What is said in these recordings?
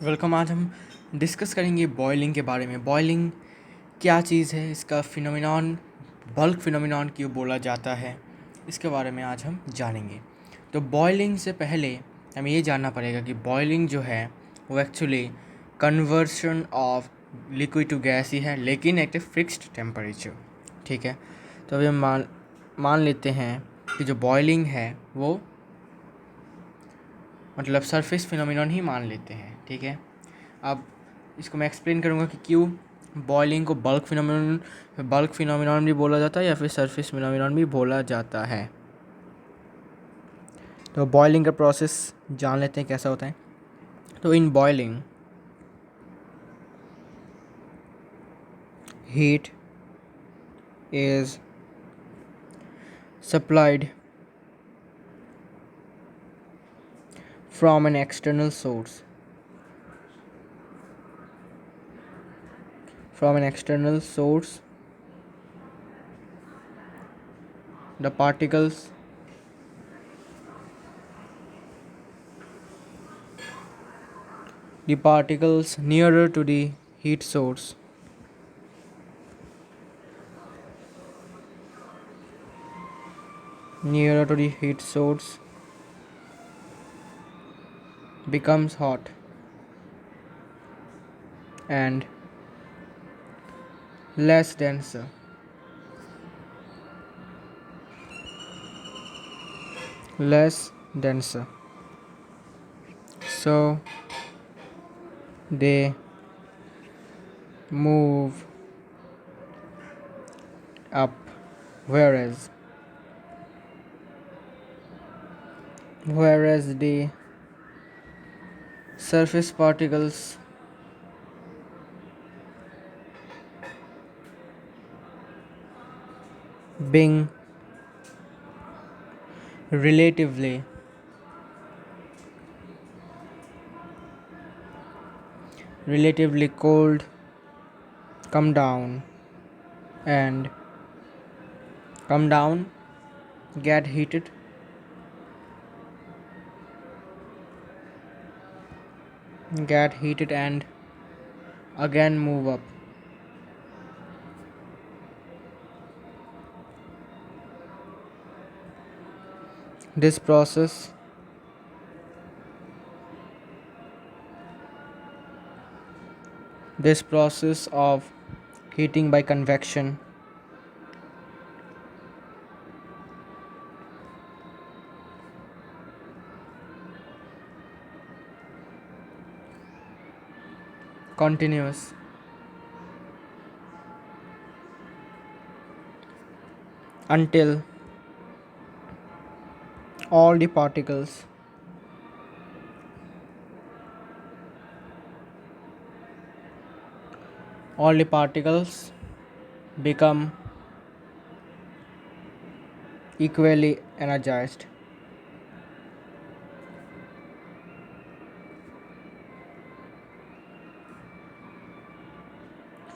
Welcome. आज हम discuss करेंगे बॉयलिंग के बारे में। बॉयलिंग क्या चीज़ है, इसका फिनोमिनॉन, बल्क फिनोमिनॉन क्यों बोला जाता है, इसके बारे में आज हम जानेंगे। तो बॉयलिंग से पहले हमें ये जानना पड़ेगा कि बॉयलिंग जो है वो actually conversion of liquid to gas ही है, लेकिन एट ए फिक्स्ड टेम्परेचर। ठीक है, तो अभी हम मान लेते हैं कि जो बॉयलिंग है वो मतलब सरफेस फिनोमिनॉन ही मान लेते हैं। ठीक है, अब इसको मैं एक्सप्लेन करूँगा कि क्यों बॉयलिंग को बल्क फिनोमिनॉन भी बोला जाता है या फिर सरफेस फिनोमिनॉन भी बोला जाता है। तो बॉयलिंग का प्रोसेस जान लेते हैं कैसा होता है। तो in boiling heat is supplied from an external source the particles nearer to the heat source becomes hot and less denser. So they move up, whereas the surface particles being relatively cold come down, get heated, and again move up. This process of heating by convection continues until all the particles become equally energized.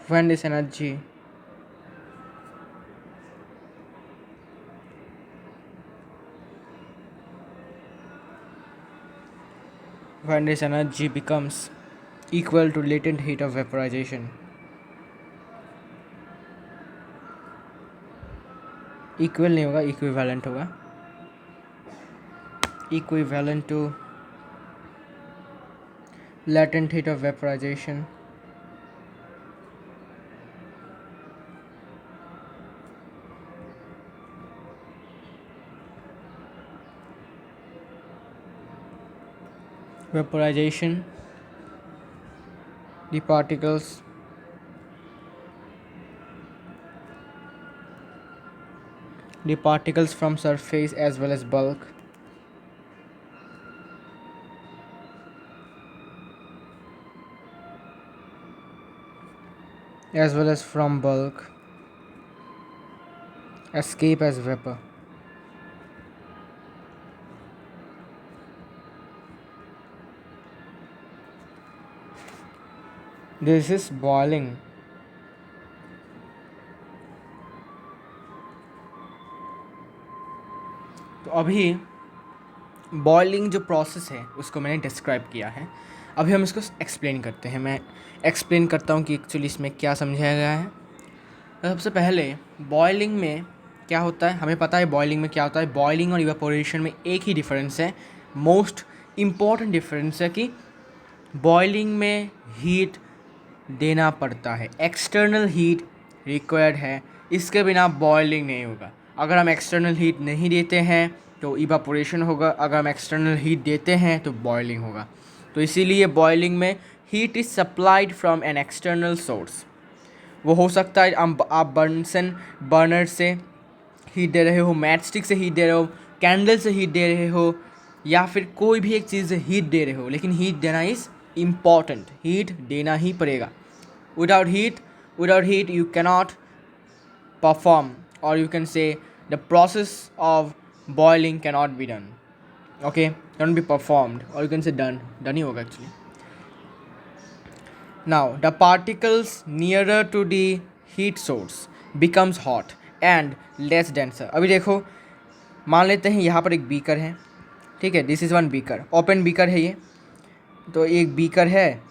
When this energy becomes equal to latent heat of vaporization, equal नहीं होगा, equivalent होगा, equivalent to latent heat of vaporization, the particles from surface as well as bulk from bulk escape as vapor. This is boiling. तो अभी boiling जो process है उसको मैंने describe किया है। अभी हम इसको एक्सप्लेन करते हैं। मैं एक्सप्लेन करता हूँ कि एक्चुअली इसमें क्या समझाया गया है। तो सबसे पहले बॉयलिंग में क्या होता है, हमें पता है बॉयलिंग में क्या होता है। बॉयलिंग और इवेपोरेशन में एक ही डिफरेंस है, मोस्ट इम्पॉर्टेंट डिफरेंस है कि बॉयलिंग में हीट देना पड़ता है, एक्सटर्नल हीट रिक्वायर्ड है, इसके बिना बॉयलिंग नहीं होगा। अगर हम एक्सटर्नल हीट नहीं देते हैं तो इवापोरेशन होगा, अगर हम एक्सटर्नल हीट देते हैं तो बॉयलिंग होगा। तो इसीलिए बॉयलिंग में heat is supplied from an external source. वो हो सकता है आप बर्नसन बर्नर से हीट दे रहे हो, मैच स्टिक से हीट दे रहे हो, कैंडल से हीट दे रहे हो, या फिर कोई भी एक चीज़ से हीट दे रहे हो, लेकिन हीट देना इज़ इम्पॉर्टेंट, हीट देना ही पड़ेगा। Without heat you cannot perform, और you can say the process of boiling cannot be done, okay, cannot be performed, और यू कैन से डन ही होगा actually. Now, the particles nearer to the heat source becomes hot and less denser. अभी देखो, मान लेते हैं यहाँ पर एक बीकर है, ठीक है, this is one beaker, open beaker है ये। तो एक बीकर है,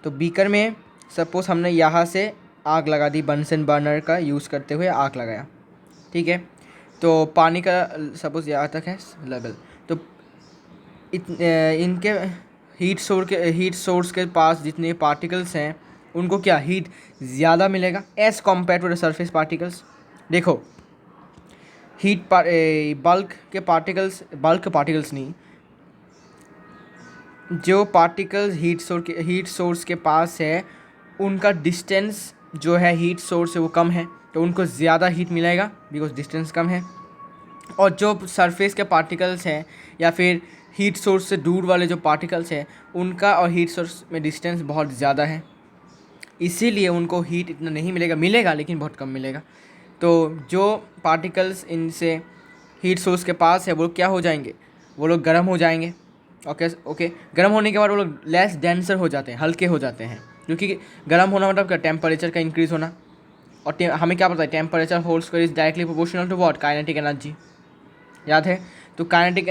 तो बीकर में सपोज़ हमने यहाँ से आग लगा दी, बंसन बर्नर का यूज़ करते हुए आग लगाया, ठीक है। तो पानी का सपोज़ यहाँ तक है लेवल, तो इनके हीट सोर्स के पास जितने पार्टिकल्स हैं उनको क्या हीट ज़्यादा मिलेगा as compare to the surface particles. देखो, बल्क पार्टिकल्स नहीं, जो पार्टिकल्स हीट सोर्स के पास है उनका डिस्टेंस जो है हीट सोर्स से वो कम है, तो उनको ज़्यादा हीट मिलेगा बिकॉज डिस्टेंस कम है। और जो सरफेस के पार्टिकल्स हैं या फिर हीट सोर्स से दूर वाले जो पार्टिकल्स हैं उनका और हीट सोर्स में डिस्टेंस बहुत ज़्यादा है, इसीलिए उनको हीट इतना नहीं मिलेगा लेकिन बहुत कम मिलेगा। तो जो पार्टिकल्स इनसे हीट सोर्स के पास है वो लोग क्या हो जाएंगे, वो लोग गर्म हो जाएंगे। ओके, गर्म होने के बाद वो लोग लेस डेंसर हो जाते हैं, हल्के हो जाते हैं, क्योंकि गर्म होना मतलब क्या, टेम्परेचर का इंक्रीज़ होना। और हमें क्या पता है, temperature whole square is directly proportional to what, kinetic energy, याद है। तो काइनेटिक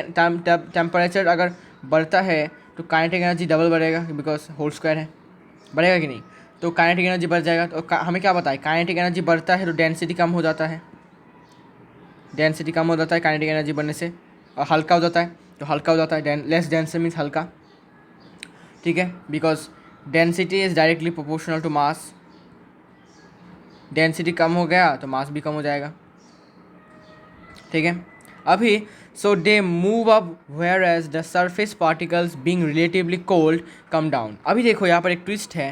टेम्परेचर अगर बढ़ता है तो काइनेटिक एनर्जी डबल बढ़ेगा बिकॉज होल स्क्वायर है, बढ़ेगा कि नहीं। तो काइनेटिक एनर्जी बढ़ जाएगा, तो हमें क्या पता है, काइनेटिक एनर्जी बढ़ता है तो डेंसिटी कम हो जाता है, काइनेटिक एनर्जी बढ़ने से, और हल्का हो जाता है, तो हल्का हो जाता है, लेस डेंस मीन्स हल्का, ठीक है, because density is directly proportional to mass. Density कम हो गया तो मास भी कम हो जाएगा, ठीक है। अभी so they move up whereas the surface particles being relatively cold come down. अभी देखो यहाँ पर एक ट्विस्ट है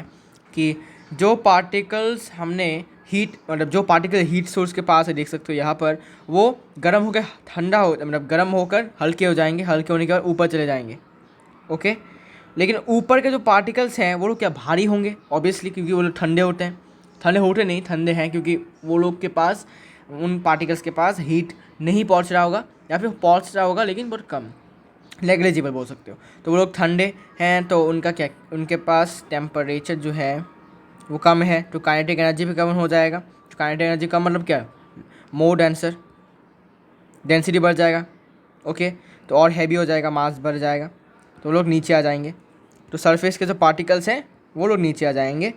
कि जो पार्टिकल्स हमने जो पार्टिकल हीट सोर्स के पास है, देख सकते हो यहाँ पर, वो गर्म होकर गर्म होकर हल्के हो जाएंगे, हल्के होने के बाद ऊपर चले जाएंगे, ओके। लेकिन ऊपर के जो पार्टिकल्स हैं वो लोग क्या भारी होंगे ऑब्वियसली, क्योंकि वो लोग ठंडे हैं क्योंकि वो लोग के पास, उन पार्टिकल्स के पास हीट नहीं पहुंच रहा होगा, या फिर पहुंच रहा होगा लेकिन बहुत कम, नेग्लिजिबल बोल सकते हो। तो वो लोग ठंडे हैं, तो उनके पास टेम्परेचर जो है वो कम है, तो काइनेटिक एनर्जी भी कम हो जाएगा। तो काइनेटिक एनर्जी कम मतलब क्या, मोर डेंसर, डेंसिटी बढ़ जाएगा, ओके। तो और हैवी हो जाएगा, मास बढ़ जाएगा, तो लोग नीचे आ जाएंगे। तो सरफेस के जो पार्टिकल्स हैं वो लोग नीचे आ जाएंगे,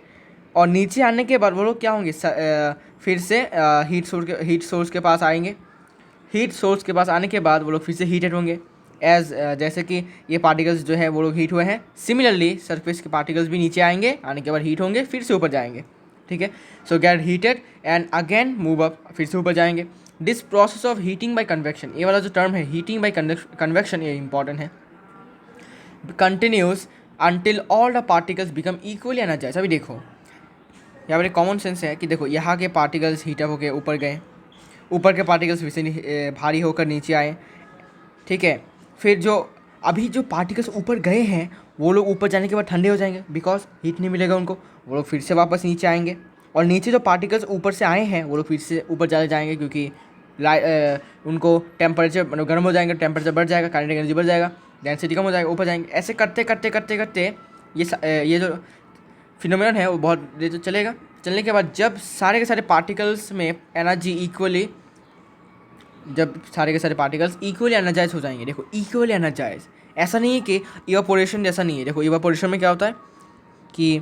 और नीचे आने के बाद वो लोग क्या होंगे, फिर से हीट सोर्स के पास आएंगे। हीट सोर्स के पास आने के बाद वो लोग फिर से हीटेड होंगे, जैसे कि ये पार्टिकल्स जो है वो लोग हीट हुए हैं। सिमिलरली सरफेस के पार्टिकल्स भी नीचे आएंगे, आने के बाद हीट होंगे, फिर से ऊपर जाएंगे, ठीक है। So get heated and again move up, फिर से ऊपर जाएंगे। This process of heating by convection, ये वाला जो टर्म है हीटिंग बाई कन्वेक्शन, ये इंपॉर्टेंट है, continues until all the particles become equally energise. अभी देखो यहाँ पर एक कॉमन सेंस है कि देखो, यहाँ के पार्टिकल्स हीटअप होकर ऊपर गए, ऊपर के पार्टिकल्स फिर से भारी होकर नीचे आए, ठीक है। फिर अभी जो पार्टिकल्स ऊपर गए हैं वो लोग ऊपर जाने के बाद ठंडे हो जाएंगे बिकॉज हीट नहीं मिलेगा उनको, वो लोग फिर से वापस नीचे आएंगे। और नीचे जो पार्टिकल्स ऊपर से आए हैं वो लोग फिर से ऊपर चले जाएंगे, क्योंकि उनको टेम्परेचर मतलब गर्म हो जाएंगे, टेम्परेचर बढ़ जाएगा, काइनेटिक एनर्जी बढ़ जाएगा, डेंसिटी कम हो जाएगा, ऊपर जाएंगे। ऐसे करते करते ये जो फिनोमेनन है वो बहुत देर तक चलेगा। चलने के बाद जब सारे के सारे पार्टिकल्स में एनर्जी जब सारे के सारे पार्टिकल्स इक्वली एनर्जाइज हो जाएंगे, देखो इक्वली एनर्जाइज, ऐसा नहीं है कि इवापोरेशन जैसा नहीं है। देखो इवापोरेशन में क्या होता है कि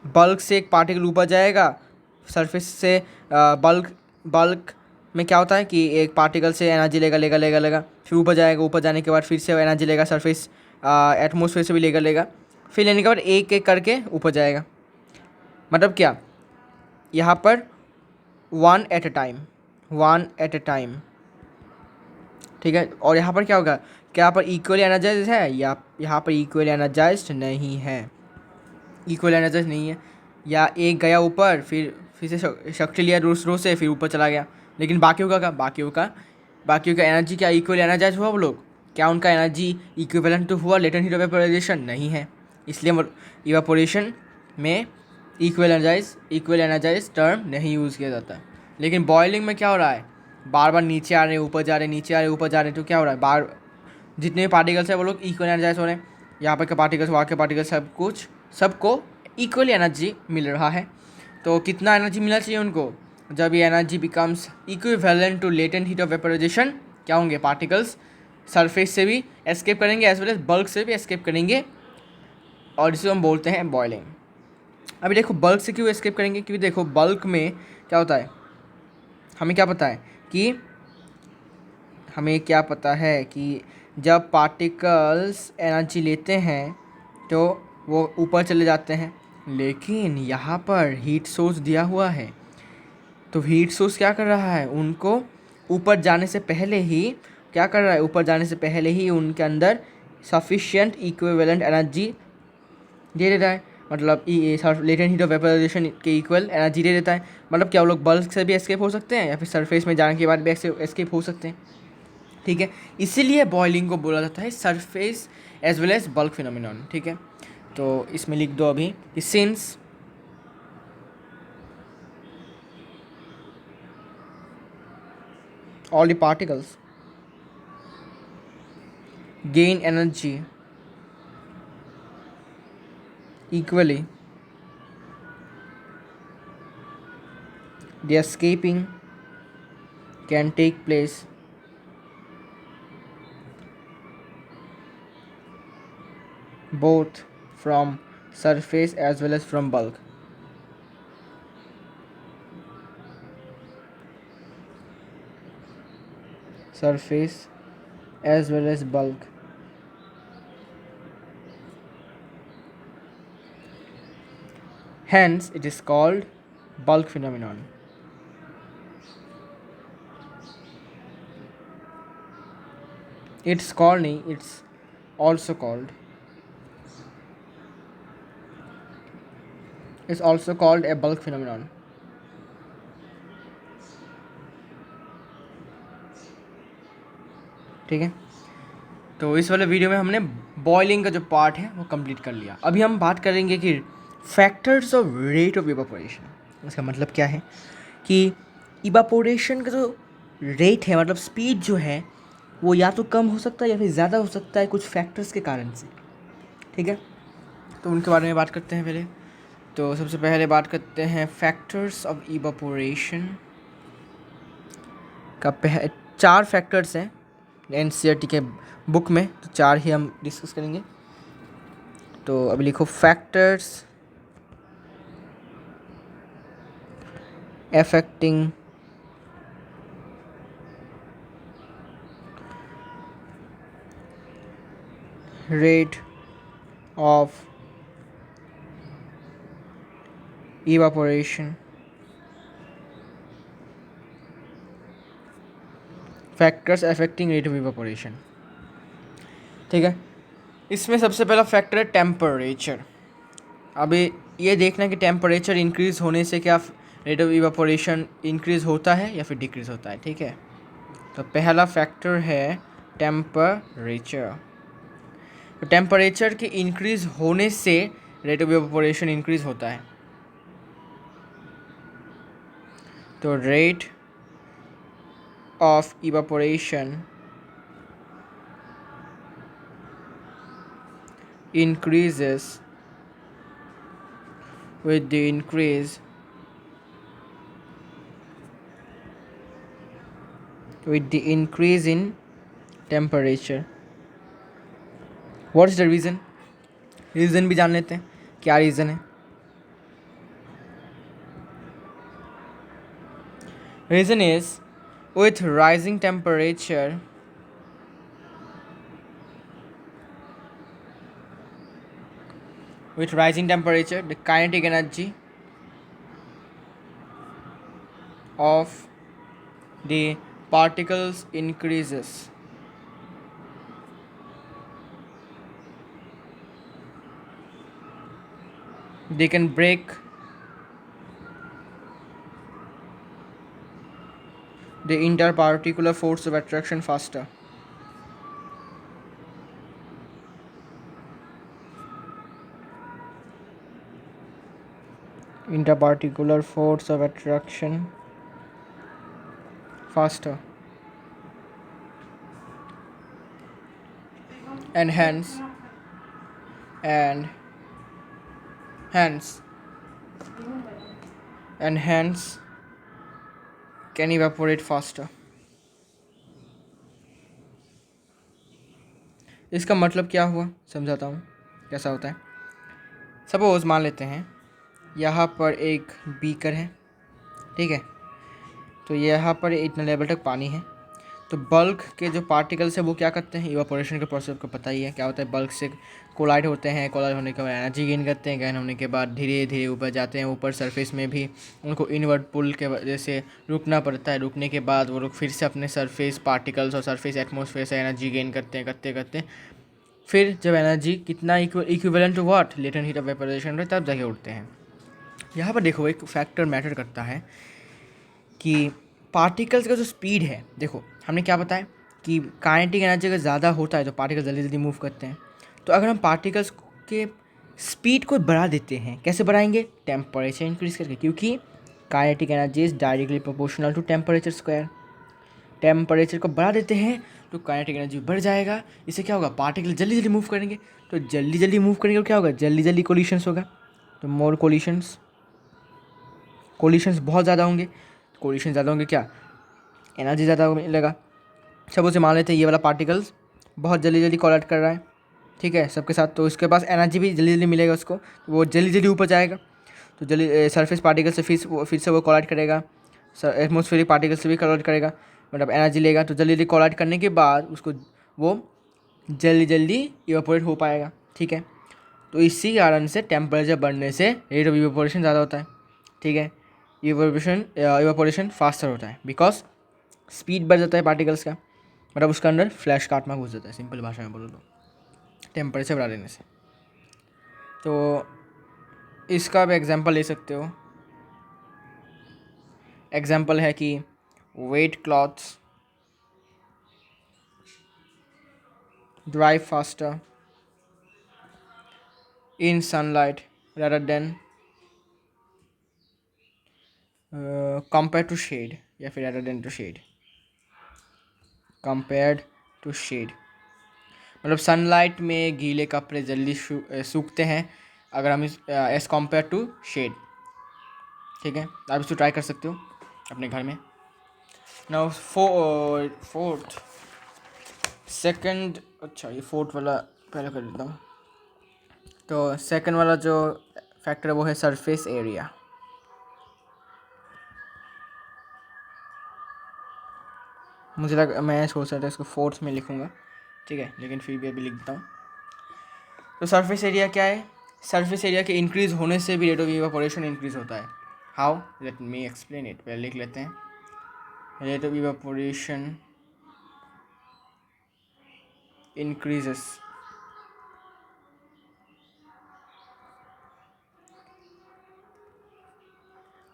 बल्क से एक पार्टिकल ऊपर जाएगा, सरफेस से बल्क बल्क में क्या होता है कि एक पार्टिकल से एनर्जी लेगा, फिर ऊपर जाएगा, ऊपर जाने के बाद फिर से एनर्जी लेगा, सरफेस एटमोसफेयर से भी लेगा, फिर लेने के बाद एक एक करके ऊपर जाएगा। मतलब क्या, यहाँ पर वन एट ए टाइम, ठीक है। और यहाँ पर क्या होगा, क्या यहाँ पर इक्वली एनर्जाइज है या यहाँ पर इक्वली एनर्जाइज नहीं है, इक्वल एनर्जाइज नहीं है। या एक गया ऊपर, फिर से शक्ति लिया दूसरों से, फिर ऊपर चला गया। लेकिन बाकियों का एनर्जी क्या इक्वल एनर्जाइज हुआ वो लोग? क्या उनका एनर्जी इक्विवेलेंट तो हुआ लेटेंट हीट ऑफ वेपोराइजेशन? नहीं है। इसलिए इवापोरेशन में इक्वल एनर्जाइज टर्म नहीं यूज़ किया जाता। लेकिन बॉयलिंग में क्या हो रहा है, बार बार नीचे आ रहे हैं, ऊपर जा रहे हैं, नीचे आ रहे हैं, ऊपर जा रहे हैं, तो क्या हो रहा है, बार जितने भी पार्टिकल्स हैं वो लोग इक्वल एनर्जाइज हो रहे हैं। यहाँ पर के पार्टिकल्स, वहाँ के पार्टिकल्स, सबको इक्वली एनर्जी मिल रहा है। तो कितना एनर्जी मिलना चाहिए उनको? जब ये energy becomes equivalent to latent heat of vaporisation, क्या होंगे, पार्टिकल्स सरफेस से भी एस्केप करेंगे एज वेल एज बल्क से भी एस्केप करेंगे, और इसे हम बोलते हैं बॉयलिंग। अभी देखो बल्क से क्यों एस्केप करेंगे, क्योंकि देखो बल्क में क्या होता है, हमें क्या पता है कि जब पार्टिकल्स एनर्जी लेते हैं तो वो ऊपर चले जाते हैं। लेकिन यहाँ पर हीट सोर्स दिया हुआ है, तो हीट सोर्स क्या कर रहा है, उनको ऊपर जाने से पहले ही उनके अंदर सफिशिएंट इक्विवेलेंट एनर्जी दे देता है। मतलब लेटेंट हीट ऑफ वेपोराइजेशन के इक्वल एनर्जी दे देता है। मतलब क्या वो लोग बल्क से भी एस्केप हो सकते हैं या फिर सरफेस में जाने के बाद भी एस्केप हो सकते हैं, ठीक है। इसीलिए बॉइलिंग को बोला जाता है surface as well as bulk phenomenon, ठीक है। तो इसमें लिख दो अभी कि since all the particles gain energy equally, the escaping can take place both from surface as well as from bulk. Surface as well as bulk. Hence, it is called bulk phenomenon. It's also called a bulk phenomenon. ठीक है। तो इस वाले video में हमने boiling का जो part है वो कंप्लीट कर लिया। अभी हम बात करेंगे कि factors of rate of evaporation. इसका मतलब क्या है कि इवापोरेशन का जो रेट है, मतलब स्पीड जो है, वो या तो कम हो सकता है या फिर ज़्यादा हो सकता है कुछ फैक्टर्स के कारण से, ठीक है। तो उनके बारे में बात करते हैं पहले। तो सबसे पहले बात करते हैं फैक्टर्स ऑफ इवापोरेशन का। 4 फैक्टर्स हैं एनसीईआरटी के बुक में, तो 4 ही हम डिस्कस करेंगे। तो अभी लिखो factors affecting rate of evaporation. Factors affecting rate of evaporation, ठीक है। इसमें सबसे पहला फैक्टर है टेम्परेचर। अभी ये देखना है कि टेम्परेचर इंक्रीज़ होने से क्या रेट ऑफ इवापोरेशन इंक्रीज़ होता है या फिर डिक्रीज़ होता है, ठीक है। तो पहला फैक्टर है टेम्परेचर। तो टेम्परेचर के इंक्रीज़ होने से रेट ऑफ इवापोरेशन इंक्रीज़ होता है। तो rate of evaporation increases with the increase in temperature. What is the reason? Reason भी जान लेते हैं, क्या रीज़न है। Reason is with rising temperature, the kinetic energy of the particles increases. They can break the interparticular force of attraction faster. Interparticular force of attraction faster. And hence and hence and hence can evaporate faster. इसका मतलब क्या हुआ, समझाता हूँ कैसा होता है। Suppose मान लेते हैं यहाँ पर एक बीकर है, ठीक है, तो यहाँ पर इतना लेवल तक पानी है। तो बल्क के जो पार्टिकल्स है वो क्या करते हैं, इवापोरेशन के प्रोसेस को पता ही है क्या होता है। बल्क से कोलाइड होते हैं, कोलाइड होने के बाद एनर्जी गेन करते हैं, गेन होने के बाद धीरे धीरे ऊपर जाते हैं। ऊपर सरफेस में भी उनको इनवर्ड पुल के वजह से रुकना पड़ता है। रुकने के बाद वो लोग फिर से अपने सरफेस पार्टिकल्स और सरफेस एटमॉस्फेयर से एनर्जी गेन करते हैं, करते करते फिर जब एनर्जी कितना equivalent to what, latent heat of vaporization, तब जाके उठते हैं। यहाँ पर देखो एक फैक्टर मैटर करता है कि पार्टिकल्स का जो स्पीड है, देखो हमने क्या बताया कि काइनेटिक एनर्जी अगर ज़्यादा होता है तो पार्टिकल्स जल्दी जल्दी मूव करते हैं। तो अगर हम पार्टिकल्स के स्पीड को बढ़ा देते हैं, कैसे बढ़ाएंगे, टेम्परेचर इंक्रीज करके, क्योंकि kinetic energy is directly proportional to temperature square. Temperature को बढ़ा देते हैं तो काइनेटिक एनर्जी बढ़ जाएगा। इससे क्या होगा, पार्टिकल जल्दी जल्दी मूव करेंगे। तो जल्दी जल्दी मूव करेंगे तो क्या होगा, जल्दी जल्दी कोलिशंस होगा। तो मोर कोलिशंस बहुत ज़्यादा होंगे। कोलिशन ज़्यादा होंगे, क्या एनर्जी ज़्यादा मिलेगा। सब उसे मान लेते हैं ये वाला पार्टिकल्स बहुत जल्दी जल्दी कोलाइड कर रहा है, ठीक है, सबके साथ। तो इसके पास एनर्जी भी जल्दी जल्दी मिलेगा उसको, तो वो जल्दी जल्दी ऊपर जाएगा। तो जल्दी सरफेस पार्टिकल से फिर से वो कोलाइड करेगा, एटमॉस्फेरिक पार्टिकल से भी कोलाइड करेगा, मतलब एनर्जी लेगा। तो जल्दी जल्दी कोलाइड करने के बाद उसको वो जल्दी जल्दी इवेपोरेट हो पाएगा, ठीक है। तो इसी कारण से टेम्परेचर बढ़ने से रेट ऑफ इवेपोरेशन ज़्यादा होता है, ठीक है। इवेपोरेशन फास्टर होता है बिकॉज स्पीड बढ़ जाता है पार्टिकल्स का, मतलब उसके अंदर फ्लैश का आत्मा घुस जाता है, सिंपल भाषा में बोलो तो, टेम्परेचर बढ़ा देने से। तो इसका भी एग्जांपल ले सकते हो। एग्जांपल है कि wet clothes dry faster in sunlight rather than compared to shade, या फिर rather than to shade, compared to shade, मतलब सनलाइट में गीले कपड़े जल्दी सूखते हैं अगर हम इस एज कम्पेयर टू शेड, ठीक है। आप इसको ट्राई कर सकते हो अपने घर में। नाउ फोर्थ सेकंड, अच्छा ये फोर्थ वाला पहले कर देता हूँ। तो सेकंड वाला जो फैक्टर है वो है सरफेस एरिया। मुझे लगा, मैं सोच रहा था इसको फोर्थ में लिखूँगा, ठीक है, लेकिन फिर भी अभी लिख देता हूँ। तो सरफेस एरिया क्या है, सरफेस एरिया के इंक्रीज होने से भी रेट ऑफ इवेपोरेशन इंक्रीज होता है। How, let me explain it, पहले लिख लेते हैं। Rate of evaporation increases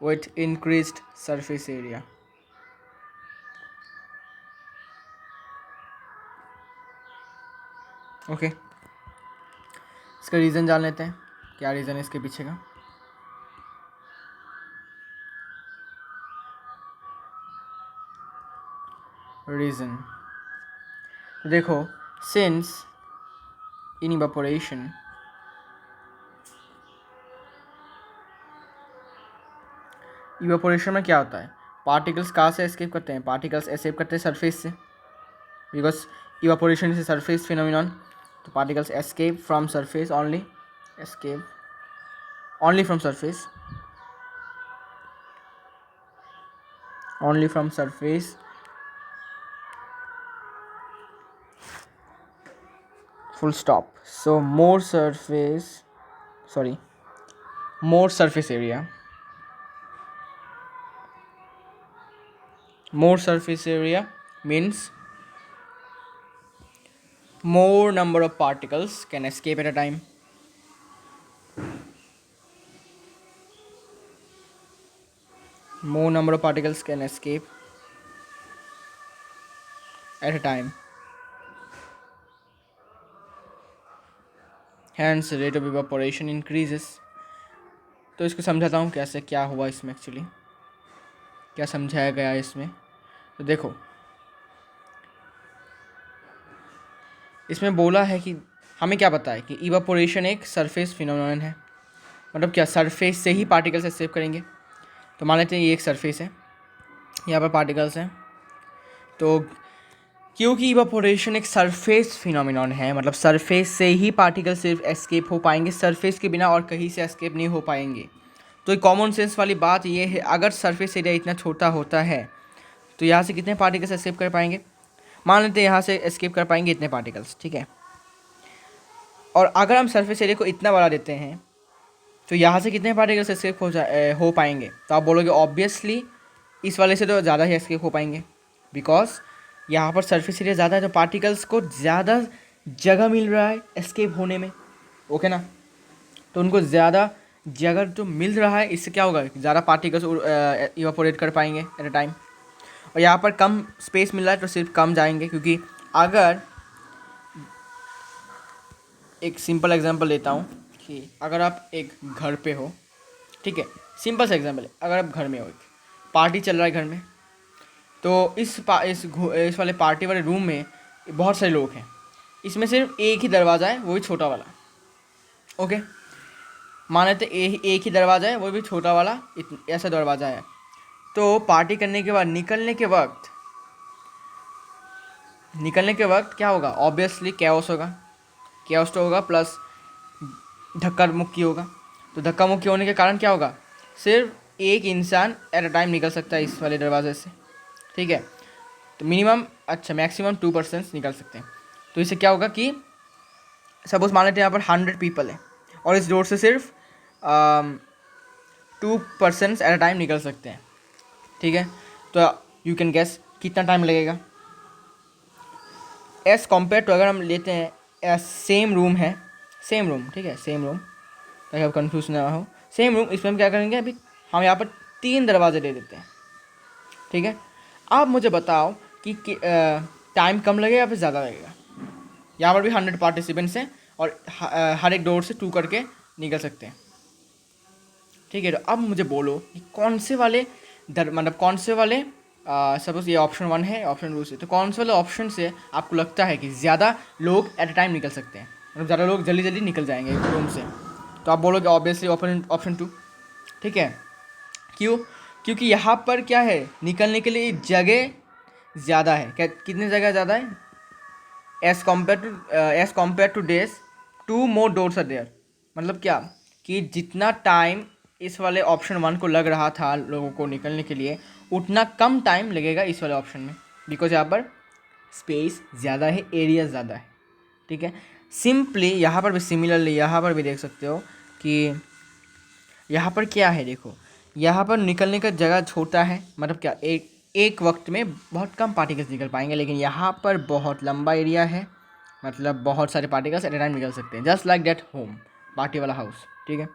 with increased surface area. Okay, इसका रीज़न जान लेते हैं, क्या रीज़न है इसके पीछे का। रीज़न देखो, सिंस इन इवेपोरेशन में क्या होता है, पार्टिकल्स कहाँ से एस्केप करते हैं, पार्टिकल्स एस्केप करते हैं सरफेस से, because evaporation is surface phenomenon. तो particles escape from surface only, escape only from surface, only from surface, full stop. So more surface area, more surface area means more number of particles can escape at a time. More number of particles can escape at a time. Hence rate of evaporation increases. तो इसको समझाता हूँ कैसे क्या हुआ इसमें, actually क्या समझाया गया इसमें। तो देखो इसमें बोला है कि हमें क्या पता है कि इवापोरेशन एक सरफेस फिनोमेनन है, मतलब क्या सरफेस से ही पार्टिकल्स एस्केप करेंगे। तो मान लेते हैं ये एक सरफेस है, यहाँ पर पार्टिकल्स हैं, तो क्योंकि इवापोरेशन एक सरफेस फिनोमेनन है, मतलब सरफेस से ही पार्टिकल सिर्फ एस्केप हो पाएंगे, सरफेस के बिना और कहीं से एस्केप नहीं हो पाएंगे। तो कॉमन सेंस वाली बात ये है, अगर सरफेस एरिया इतना छोटा होता है तो यहाँ से कितने पार्टिकल्स एस्केप कर पाएंगे। मान लेते हैं यहाँ से एस्केप कर पाएंगे इतने पार्टिकल्स, ठीक है। और अगर हम सरफेस एरिया को इतना बढ़ा देते हैं तो यहाँ से कितने पार्टिकल्स एस्केप हो पाएंगे। तो आप बोलोगे ऑब्वियसली इस वाले से तो ज़्यादा ही एस्केप हो पाएंगे, बिकॉज यहाँ पर सरफेस एरिया ज़्यादा है तो पार्टिकल्स को ज़्यादा जगह मिल रहा है एस्केप होने में, ओके ना। तो उनको ज़्यादा जगह जो मिल रहा है, इससे क्या होगा, ज़्यादा पार्टिकल्स इवापोरेट कर पाएंगे एट अ टाइम। और यहाँ पर कम स्पेस मिल रहा है तो सिर्फ कम जाएंगे, क्योंकि अगर एक सिंपल एग्जांपल लेता हूँ कि अगर आप एक घर पे हो, ठीक है, सिंपल सा एग्जांपल है, अगर आप घर में हो, एक पार्टी चल रहा है घर में, तो इस वाले पार्टी वाले रूम में बहुत सारे लोग हैं, इसमें सिर्फ एक ही दरवाज़ा है, वो भी छोटा वाला, ओके। मान लेते एक ही दरवाज़ा है, वो भी छोटा वाला, ऐसा दरवाज़ा है। तो पार्टी करने के बाद निकलने के वक्त क्या होगा, ऑब्वियसली कैओस तो होगा, प्लस धक्का मुक्की होगा। तो धक्का मुक्की होने के कारण क्या होगा, सिर्फ एक इंसान एट अ टाइम निकल सकता है इस वाले दरवाजे से, ठीक है। तो मैक्सिमम 2% निकल सकते हैं। तो इससे क्या होगा कि सपोज मान लेते हैं यहाँ पर 100 पीपल है और इस डोर से सिर्फ 2% एट अ टाइम निकल सकते हैं, ठीक है। तो यू कैन गेस कितना टाइम लगेगा एज़ कम्पेयर टू, अगर हम लेते हैं सेम रूम, ठीक है, सेम रूम, ताकि आप कन्फ्यूज ना हो, सेम रूम, इसमें हम क्या करेंगे, अभी हम यहाँ पर 3 दरवाजे दे देते हैं, ठीक है। अब मुझे बताओ कि टाइम कम लगेगा या फिर ज़्यादा लगेगा। यहाँ पर भी 100 पार्टिसिपेंट्स हैं और हर एक डोर से 2 करके निकल सकते हैं, ठीक है। तो अब मुझे बोलो कि कौन से वाले सपोज ये ऑप्शन 1 है, ऑप्शन 2 से, तो कौन से वाले ऑप्शन से आपको लगता है कि ज़्यादा लोग एट अ टाइम निकल सकते हैं, मतलब ज़्यादा लोग जल्दी जल्दी निकल जाएंगे एक रूम से। तो आप बोलोगे ऑब्वियसली ऑप्शन 2, ठीक है। क्योंकि यहाँ पर क्या है, निकलने के लिए जगह ज़्यादा है। कितनी जगह ज़्यादा है, as compare to days 2 more doors are there. मतलब क्या कि जितना टाइम इस वाले ऑप्शन 1 को लग रहा था लोगों को निकलने के लिए, उतना कम टाइम लगेगा इस वाले ऑप्शन में, बिकॉज यहाँ पर स्पेस ज़्यादा है, एरिया ज़्यादा है, ठीक है। सिंपली यहाँ पर भी सिमिलरली यहाँ पर भी देख सकते हो कि यहाँ पर क्या है, देखो यहाँ पर निकलने का जगह छोटा है, मतलब क्या एक वक्त में बहुत कम पार्टिकल्स निकल पाएंगे, लेकिन यहाँ पर बहुत लंबा एरिया है, मतलब बहुत सारे पार्टिकल्स एट ए टाइम निकल सकते हैं, just like that home, party वाला हाउस, ठीक है।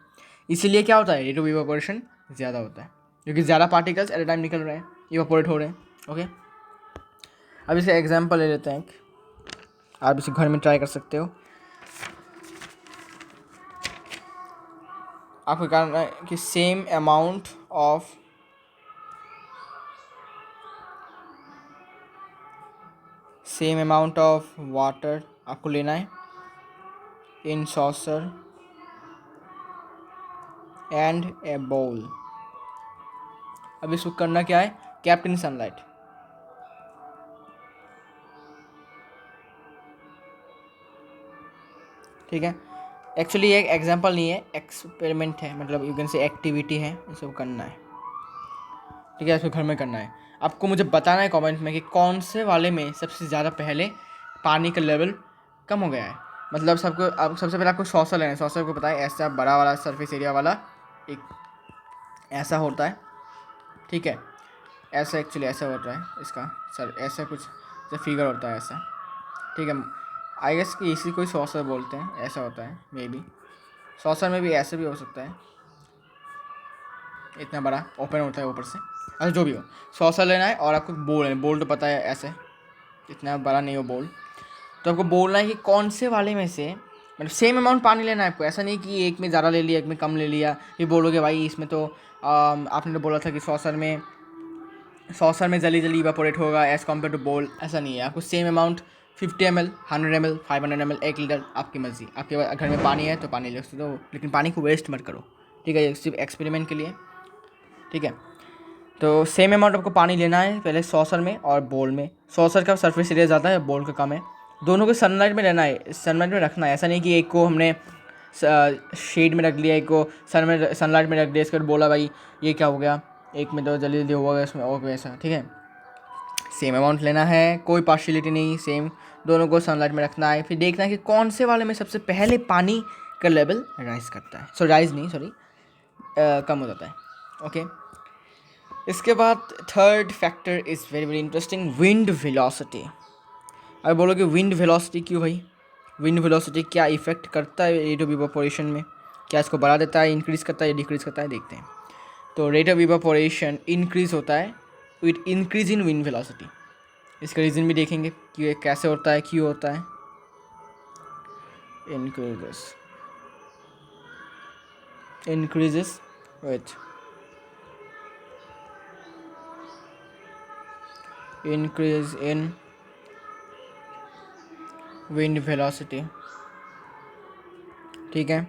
इसीलिए क्या होता है, रेट ऑफ इवापोरेशन ज़्यादा होता है, क्योंकि ज़्यादा पार्टिकल्स एट ए टाइम निकल रहे हैं, इवापोरेट हो रहे हैं, ओके। अब इसे एग्जाम्पल ले लेते हैं, आप इसे घर में ट्राई कर सकते हो। आपको करना है कि सेम अमाउंट ऑफ वाटर आपको लेना है इन सॉसर एंड ए बाउल। अब इसको करना क्या है, कैप्ट इन सनलाइट। ठीक है। एक्चुअली ये एक एग्जाम्पल नहीं है, एक्सपेरिमेंट है, मतलब यू कैन से एक्टिविटी है, इसको करना है। ठीक है, इसको घर में करना है। आपको मुझे बताना है कमेंट में कि कौन से वाले में सबसे ज़्यादा पहले पानी का लेवल कम हो गया है। मतलब सबको, अब सबसे पहले आपको सॉसर लेना है। सॉसर को पता है, ऐसा बड़ा वाला सरफेस एरिया वाला एक ऐसा होता है। ठीक है, ऐसा एक्चुअली ऐसा होता है इसका सर, ऐसा कुछ जो फिगर होता है ऐसा। ठीक है, आई गेस कि इसी को सॉसर बोलते हैं, ऐसा होता है मे बी। सॉसर में भी ऐसे भी हो सकता है, इतना बड़ा ओपन होता है ऊपर से। अच्छा जो भी हो, सॉसर लेना है और आपको बोल है, बोल तो पता है ऐसे, इतना बड़ा नहीं हो बोल। तो आपको बोलना है कि कौन से वाले में से, मतलब सेम अमाउंट पानी लेना है आपको। ऐसा नहीं कि एक में ज़्यादा ले लिया एक में कम ले लिया, ये बोलोगे भाई इसमें तो आपने तो बोला था कि सॉसर में जल्दी जल्दी इवापोरेट होगा एज़ कम्पेयर टू बोल। ऐसा नहीं है, आपको same amount 50 ml, 100 ml, 500 ml, 1 litre, आपकी मर्ज़ी। आपके घर में पानी है तो पानी ले सकते हो, लेकिन पानी को वेस्ट मत करो। ठीक है, ये सिर्फ एक्सपेरिमेंट के लिए। ठीक है, तो सेम अमाउंट आपको पानी लेना है पहले सॉसर में और बोल में। सॉसर का सरफेस एरिया ज़्यादा है, बोल का कम है। दोनों को सनलाइट में रहना है, सनलाइट में रखना है। ऐसा नहीं कि एक को हमने शेड में रख लिया, एक को सनलाइट में रख दिया, इसके बाद बोला भाई ये क्या हो गया, एक में तो जल्दी जल्दी होगा इसमें और वैसा। ठीक है, सेम अमाउंट लेना है, कोई पार्शियलिटी नहीं, सेम दोनों को सनलाइट में रखना है। फिर देखना है कि कौन से वाले में सबसे पहले पानी का लेवल राइज करता है, राइज नहीं सॉरी कम हो जाता है। ओके, इसके बाद third factor is very very interesting, wind velocity. अब बोलोगे विंड वेलोसिटी क्यों भाई, विंड वेलोसिटी क्या इफेक्ट करता है रेट ऑफ इवापोरेशन में, क्या इसको बढ़ा देता है, इंक्रीज़ करता है या डिक्रीज़ करता है, देखते हैं। तो रेट ऑफ इवापोरेशन इंक्रीज़ होता है with increase in wind velocity. इसका रीज़न भी देखेंगे कि ये कैसे होता है, क्यों होता है। Increases with increase in wind velocity। ठीक है,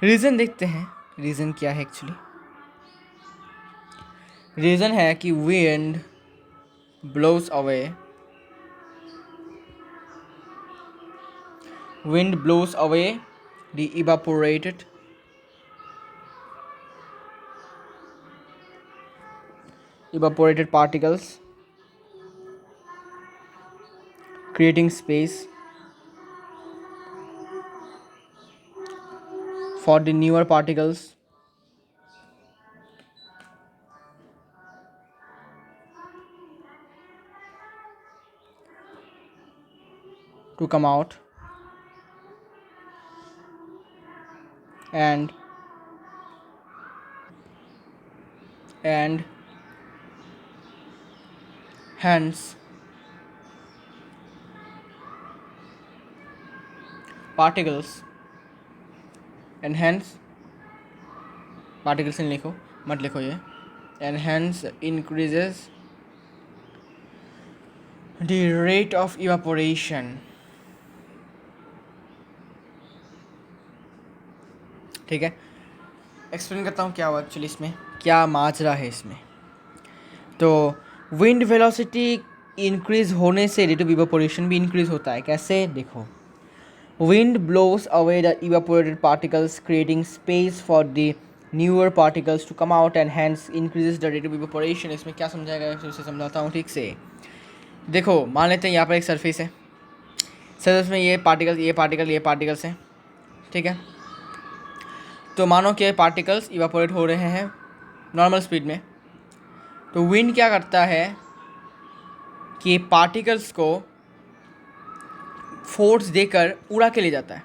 रीज़न देखते हैं, रीज़न क्या है एक्चुअली। रीज़न है कि wind blows away the evaporated particles, creating space for the newer particles to come out and hence particles नहीं लिखो, मत लिखो ये, and hence increases the rate of evaporation। ठीक है, एक्सप्लेन करता हूँ क्या हुआ एक्चुअली, इसमें क्या माजरा है इसमें। तो विंड वेलोसिटी इंक्रीज होने से रेट ऑफ इवापोरेशन भी इंक्रीज होता है। कैसे, देखो, wind blows away the evaporated particles creating space for the newer particles to come out and hence increases the rate of evaporation. इसमें क्या समझाएगा, फिर से समझाता हूँ ठीक से। देखो, मान लेते हैं यहाँ पर एक सरफेस है, सरफेस में ये पार्टिकल्स हैं। ठीक है, तो मानो कि पार्टिकल्स इवापोरेट हो रहे हैं नॉर्मल स्पीड में, तो विंड क्या करता है कि पार्टिकल्स को फोर्स देकर उड़ा के ले जाता है।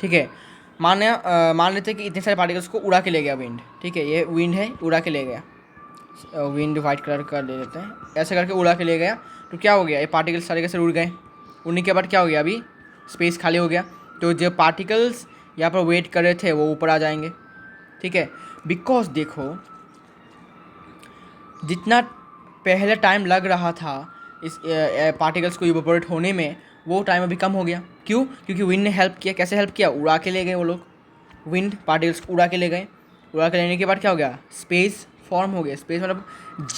ठीक है, मान लेते हैं कि इतने सारे पार्टिकल्स को उड़ा के ले गया विंड। ठीक है, ये विंड है, उड़ा के ले गया, विंड वाइट कलर का ले लेते हैं, ऐसे करके उड़ा के ले गया। तो क्या हो गया, ये पार्टिकल्स सारे कैसे उड़ गए, उड़ने के बाद क्या हो गया, अभी स्पेस खाली हो गया। तो जो पार्टिकल्स यहाँ पर वेट कर रहे थे वो ऊपर आ जाएंगे। ठीक है, बिकॉज देखो, जितना पहले टाइम लग रहा था इस पार्टिकल्स को इवेपोरेट होने में, वो टाइम अभी कम हो गया। क्यों, क्योंकि विंड ने हेल्प किया। कैसे हेल्प किया, उड़ा के ले गए वो लोग, विंड पार्टिकल्स को उड़ा के ले गए। उड़ा के लेने के बाद क्या हो गया, स्पेस फॉर्म हो गया। स्पेस मतलब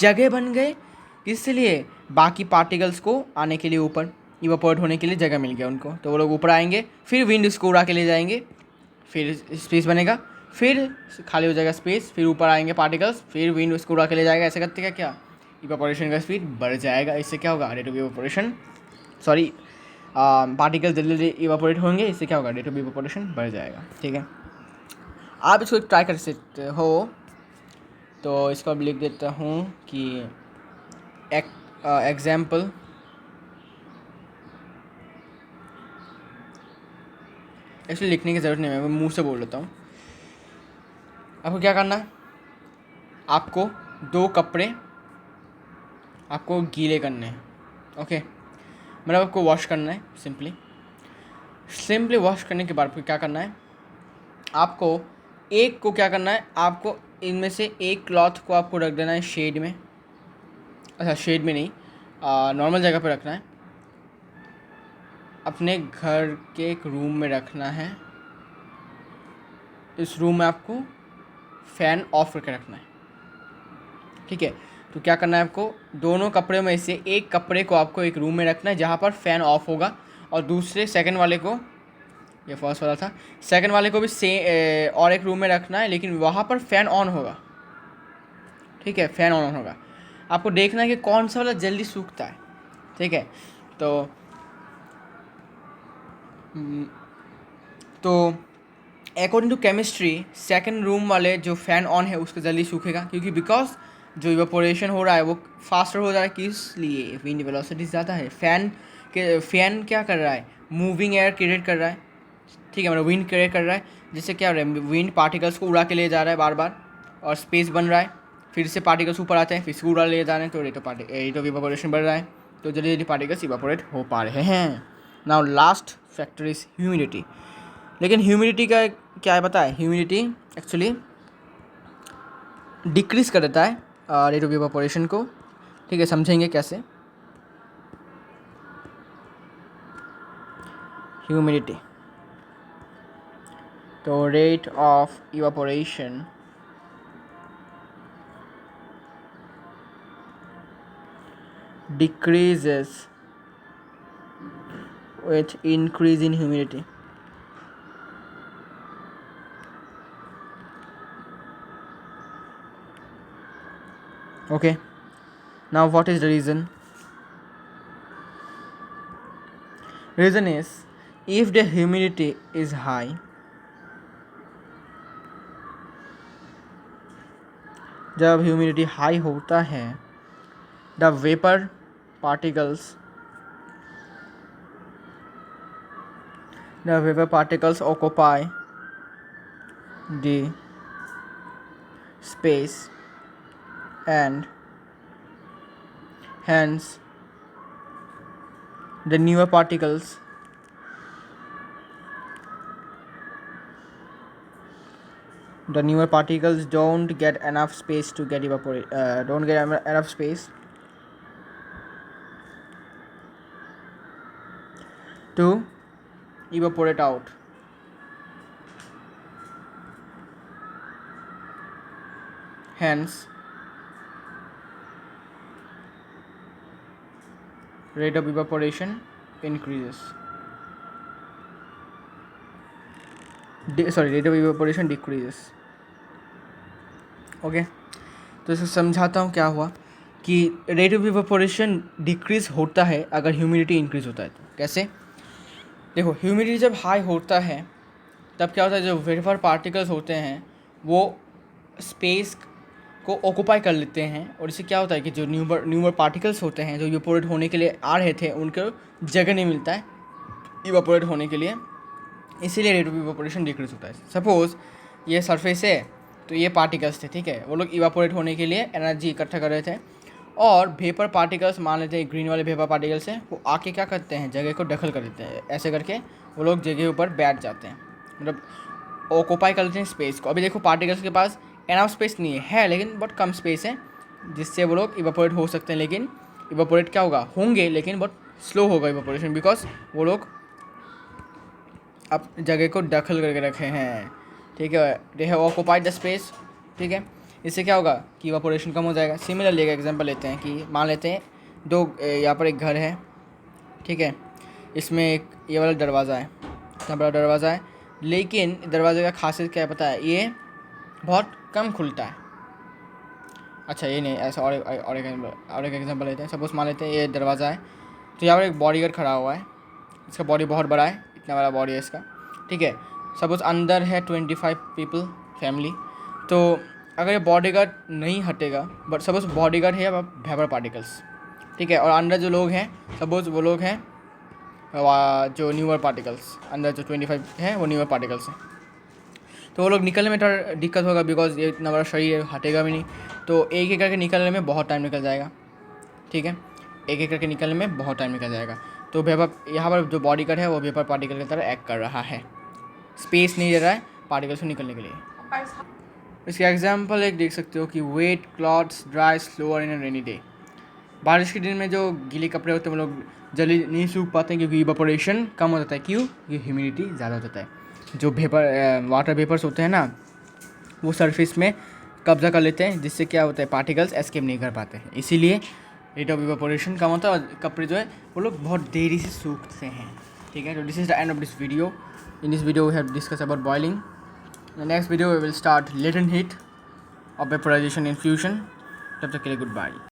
जगह बन गए, इसलिए बाकी पार्टिकल्स को आने के लिए ऊपर। इवापोरेट होने के लिए जगह मिल गया उनको, तो वो लोग ऊपर आएंगे, फिर विंड उसको उड़ा के ले जाएंगे, फिर स्पेस बनेगा, फिर खाली हो जाएगा स्पेस, फिर ऊपर आएंगे पार्टिकल्स, फिर विंड उसको उड़ा के ले जाएगा। ऐसे करते क्या इवापोरेशन का स्पीड बढ़ जाएगा। इससे क्या होगा, rate of evaporation, sorry particle जल्दी जल्दी इवापोरेट होंगे, इससे क्या होगा, रेट ऑफ इवापोरेशन बढ़ जाएगा। ठीक है, आप इसको ट्राई कर सकते हो। तो इसको अब लिख देता हूँ कि एग्जाम्पल एक्चुअली लिखने की ज़रूरत नहीं है, मैं मुंह से बोल लेता हूँ। आपको क्या करना है, आपको 2 कपड़े आपको गीले करने हैं। ओके, मतलब आपको वॉश करना है। सिंपली वॉश करने के बाद आपको क्या करना है, आपको एक को क्या करना है, आपको इनमें से एक क्लॉथ को आपको रख देना है शेड में। अच्छा, शेड में नहीं, नॉर्मल जगह पे रखना है, अपने घर के एक रूम में रखना है। इस रूम में आपको फ़ैन ऑफ करके रखना है। ठीक है, तो क्या करना है, आपको दोनों कपड़े में से एक कपड़े को आपको एक रूम में रखना है जहाँ पर फ़ैन ऑफ होगा, और दूसरे सेकंड वाले को, ये फर्स्ट वाला था, सेकंड वाले को भी और एक रूम में रखना है, लेकिन वहाँ पर फ़ैन ऑन होगा। ठीक है, फ़ैन ऑन होगा, आपको देखना है कि कौन सा वाला जल्दी सूखता है। ठीक है, तो according to chemistry second room वाले जो फ़ैन ऑन है उसको जल्दी सूखेगा, क्योंकि बिकॉज जो इवापोरेशन हो रहा है वो फास्टर हो रहा है। किस लिए, विंड वेलोसिटी ज़्यादा है। फ़ैन क्या कर रहा है, मूविंग एयर क्रिएट कर रहा है। ठीक है, मतलब विंड क्रिएट कर रहा है, जिससे क्या हो रहा है, विंड पार्टिकल्स को उड़ा के ले जा रहा है बार बार, और स्पेस बन रहा है, फिर से पार्टिकल्स ऊपर आते हैं, फिर से उड़ा ले जा रहे हैं, तो रेट ऑफ इवापोरेशन बढ़ रहा है, तो जल्दी जल्दी पार्टिकल्स इवापोरेट हो पा रहे हैं। Now last factor is humidity. लेकिन ह्यूमिडिटी का क्या है पता है, ह्यूमिडिटी एक्चुअली डिक्रीज़ कर देता है रेट ऑफ इवापोरेशन को। ठीक है, समझेंगे कैसे। ह्यूमिडिटी, तो rate of evaporation decreases with increase in humidity. Okay, now what is the reason? Reason is, if the humidity is high, जब ह्यूमिडिटी हाई होता है, the vapour particles occupy the space, and hence the newer particles don't get enough space to get don't get enough space to evaporate out. Hence rate of evaporation increases. Rate of evaporation decreases. Okay, तो इसको समझाता हूँ क्या हुआ कि rate of evaporation decrease होता है अगर ह्यूमिडिटी इंक्रीज़ होता है। तो कैसे, देखो, ह्यूमिडिटी जब हाई होता है तब क्या होता है, जो वेपर पार्टिकल्स होते हैं वो स्पेस को ऑक्यूपाई कर लेते हैं, और इससे क्या होता है कि जो न्यूमर पार्टिकल्स होते हैं जो इवापोरेट होने के लिए आ रहे थे उनको जगह नहीं मिलता है इवापोरेट होने के लिए, इसीलिए रेट ऑफ इवापोरेशन डिक्रीज़ होता है। सपोज़ ये सरफेस है, तो ये पार्टिकल्स थे, ठीक है, वो लोग इवापोरेट होने के लिए एनर्जी इकट्ठा कर रहे थे, और वेपर पार्टिकल्स, मान लेते हैं ग्रीन वाले वेपर पार्टिकल्स हैं, वो आके क्या करते हैं, जगह को दखल कर देते हैं। ऐसे करके वो लोग जगह ऊपर बैठ जाते हैं, मतलब ऑक्यूपाई कर लेते हैं स्पेस को। अभी देखो पार्टिकल्स के पास एनफ स्पेस नहीं है, लेकिन बहुत कम स्पेस है जिससे वो लोग इवापोरेट हो सकते हैं। लेकिन इवापोरेट क्या होंगे, लेकिन बहुत स्लो होगा इवापोरेशन, बिकॉज वो लोग अब जगह को दखल करके रखे हैं। ठीक है, they have occupied the space. ठीक है, इससे क्या होगा कि इवापोरेशन कम हो जाएगा। सिमिलरली एक एग्जांपल लेते हैं कि मान लेते हैं यहाँ पर एक घर है, ठीक है, इसमें एक ये वाला दरवाज़ा है, इतना बड़ा दरवाज़ा है, लेकिन दरवाजे का खासियत क्या है पता है, ये बहुत कम खुलता है। अच्छा ये नहीं, ऐसा और एक एग्जांपल लेते हैं। सपोज मान लेते हैं ये दरवाज़ा है, तो यहाँ पर एक बॉडीगार्ड खड़ा हुआ है, इसका बॉडी बहुत बड़ा है, इतना बड़ा बॉडी है इसका, ठीक है। सपोज अंदर है 25 पीपल फैमिली, तो अगर ये बॉडीगार्ड नहीं हटेगा, बट सपोज बॉडीगार्ड है वेपर पार्टिकल्स, ठीक है, और अंदर जो लोग हैं सपोज वो लोग हैं जो न्यूअर पार्टिकल्स, अंदर जो 25 हैं वो न्यूअर पार्टिकल्स हैं, तो वो लोग निकलने में थोड़ा दिक्कत होगा, बिकॉज ये इतना बड़ा शरीर है, हटेगा भी नहीं, तो एक एक करके निकलने में बहुत टाइम निकल जाएगा, ठीक है, एक एक करके निकलने में बहुत टाइम निकल जाएगा। तो वेपर यहाँ पर जो बॉडी कट है वो वेपर पार्टिकल की तरह एक्ट कर रहा है, स्पेस नहीं दे रहा है पार्टिकल्स को निकलने के लिए। इसका एग्जाम्पल एक देख सकते हो कि वेट क्लॉथ्स ड्राई स्लोअर इन रेनी डे। बारिश के दिन में जो गीले कपड़े होते हैं वो लोग जल्दी नहीं सूख पाते हैं, क्योंकि इवापोरेशन कम हो जाता है। क्यों? क्योंकि ह्यूमिडिटी ज़्यादा हो जाता है। जो वेपर वाटर वेपर्स होते हैं ना, वो सरफेस में कब्जा कर लेते हैं, जिससे क्या होता है पार्टिकल्स एस्केप नहीं कर पाते हैं, इसीलिए रेट ऑफ इवापोरेशन कम होता है और कपड़े जो है वो लोग बहुत देरी से सूखते हैं, ठीक है। तो this is the end of this video. In this video we have discuss about boiling. The next video we will start latent heat of vaporization and fusion. तब तक के लिए गुड बाय।